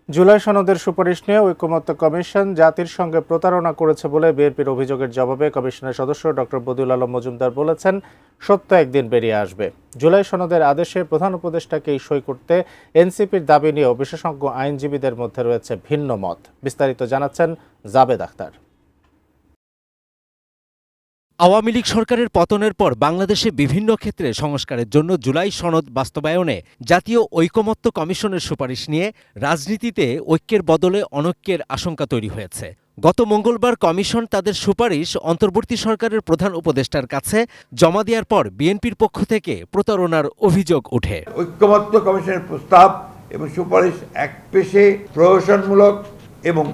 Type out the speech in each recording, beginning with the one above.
জুলাই সনদের সুপারিশ নিয়ে ঐকমত্য কমিশন জাতির সঙ্গে প্রতারণা করেছে বলে বিএনপির অভিযোগের জবাবে কমিশনের সদস্য ডক্টর বদিউল আলম মজুমদার বলেছেন, সত্য একদিন বেরিয়ে আসবে। জুলাই সনদের আদেশে প্রধান উপদেষ্টাকেই সই করতে এনসিপির দাবি নিয়েও বিশেষজ্ঞ আইনজীবীদের মধ্যে রয়েছে ভিন্ন মত। বিস্তারিত জানাচ্ছেন জাবেদ আখতার। আওয়ামী লীগ সরকারের পতনের পর বাংলাদেশে বিভিন্ন ক্ষেত্রে সংস্কারের জন্য জুলাই সনদ বাস্তবায়নে জাতীয় ঐকমত্য কমিশনের সুপারিশ নিয়ে রাজনীতিতে ঐক্যের বদলে অনৈক্যের আশঙ্কা তৈরি হয়েছে। গত মঙ্গলবার কমিশন তাদের সুপারিশ অন্তর্বর্তী সরকারের প্রধান উপদেষ্টার কাছে জমা দেওয়ার পর বিএনপির পক্ষ থেকে প্রতারণার অভিযোগ ওঠে। ঐকমত্য কমিশনের প্রস্তাব এবং সুপারিশ একপেশে প্রহসনমূলক এবং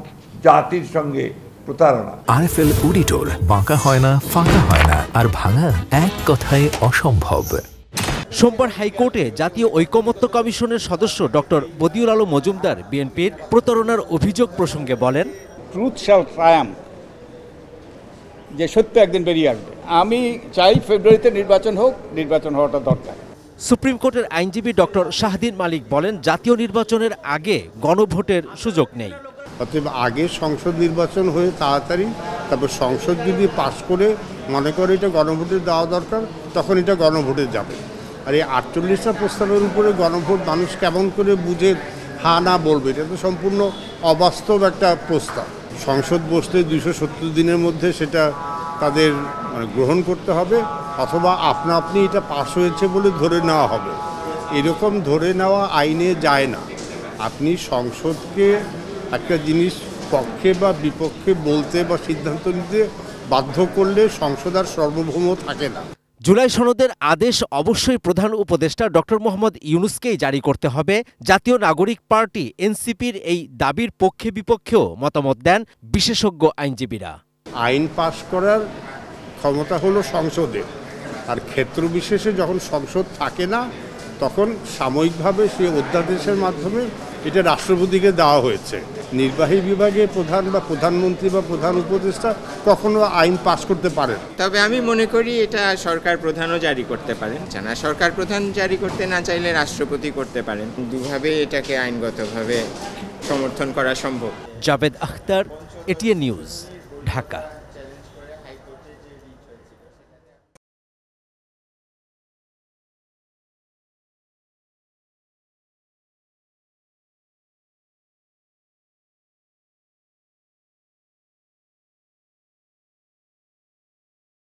জাতির সঙ্গে প্রতারণা। আরএফএল অডিটর, বাঁকা হয় না, ফাঁকা হয় না, আর ভাঙা এক কথায় অসম্ভব। সোমবার হাইকোর্টে জাতীয় ঐকমত্য কমিশনের সদস্য ডক্টর বদিউল আলম মজুমদার বিএনপির প্রতারণার অভিযোগ প্রসঙ্গে বলেন, ট্রুথ শ্যাল ট্রায়াম্ফ, যে সত্য একদিন বেরিয়ে আসবে। আমি চাই ফেব্রুয়ারিতে নির্বাচন হোক, নির্বাচন হওয়াটা দরকার। সুপ্রিম কোর্টের আইনজীবী ডক্টর শাহদিন মালিক বলেন, জাতীয় নির্বাচনের আগে গণভোটের সুযোগ নেই। অতএব আগে সংসদ নির্বাচন হয়ে তাড়াতাড়ি, তারপর সংসদ যদি পাশ করে মনে করে এটা গণভোটে দেওয়া দরকার, তখন এটা গণভোটে যাবে। আর এই 48টা প্রস্তাবের উপরে গণভোট মানুষ কেমন করে বুঝে হ্যাঁ না বলবে, এটা তো সম্পূর্ণ অবাস্তব একটা প্রস্তাব। সংসদ বসলে 270 দিনের মধ্যে সেটা তাদের গ্রহণ করতে হবে, অথবা আপনা আপনি এটা পাশ হয়েছে বলে ধরে নেওয়া হবে। এরকম ধরে নেওয়া আইনে যায় না। আপনি সংসদকে একটা জিনিস পক্ষে বা বিপক্ষে বলতে বা সিদ্ধান্ত নিতে বাধ্য করলে সংসদ আর সার্বভৌম থাকে না। জুলাই সনদের আদেশ অবশ্যই প্রধান উপদেষ্টা ডক্টর মোহাম্মদ ইউনূসকেই জারি করতে হবে। জাতীয় নাগরিক পার্টি এনসিপির এই দাবির পক্ষে বিপক্ষেও মতামত দেন বিশেষজ্ঞ আইনজীবীরা। আইন পাশ করার ক্ষমতা হলো সংসদের, আর ক্ষেত্র বিশেষে যখন সংসদ থাকে না, তখন সাময়িকভাবে সেই অধ্যাদেশের মাধ্যমে এটা রাষ্ট্রপতিকে দেওয়া হয়েছে। নির্বাহী বিভাগে প্রধান বা প্রধানমন্ত্রী বা প্রধান উপদেষ্টা কখনো আইন পাশ করতে পারেন। তবে আমি মনে করি এটা সরকার প্রধানও জারি করতে পারেন। না, সরকার প্রধান জারি করতে না চাইলে রাষ্ট্রপতি করতে পারেন। দুভাবে এটাকে আইনগতভাবে সমর্থন করা সম্ভব। Javed Akhtar, ATN news, Dhaka.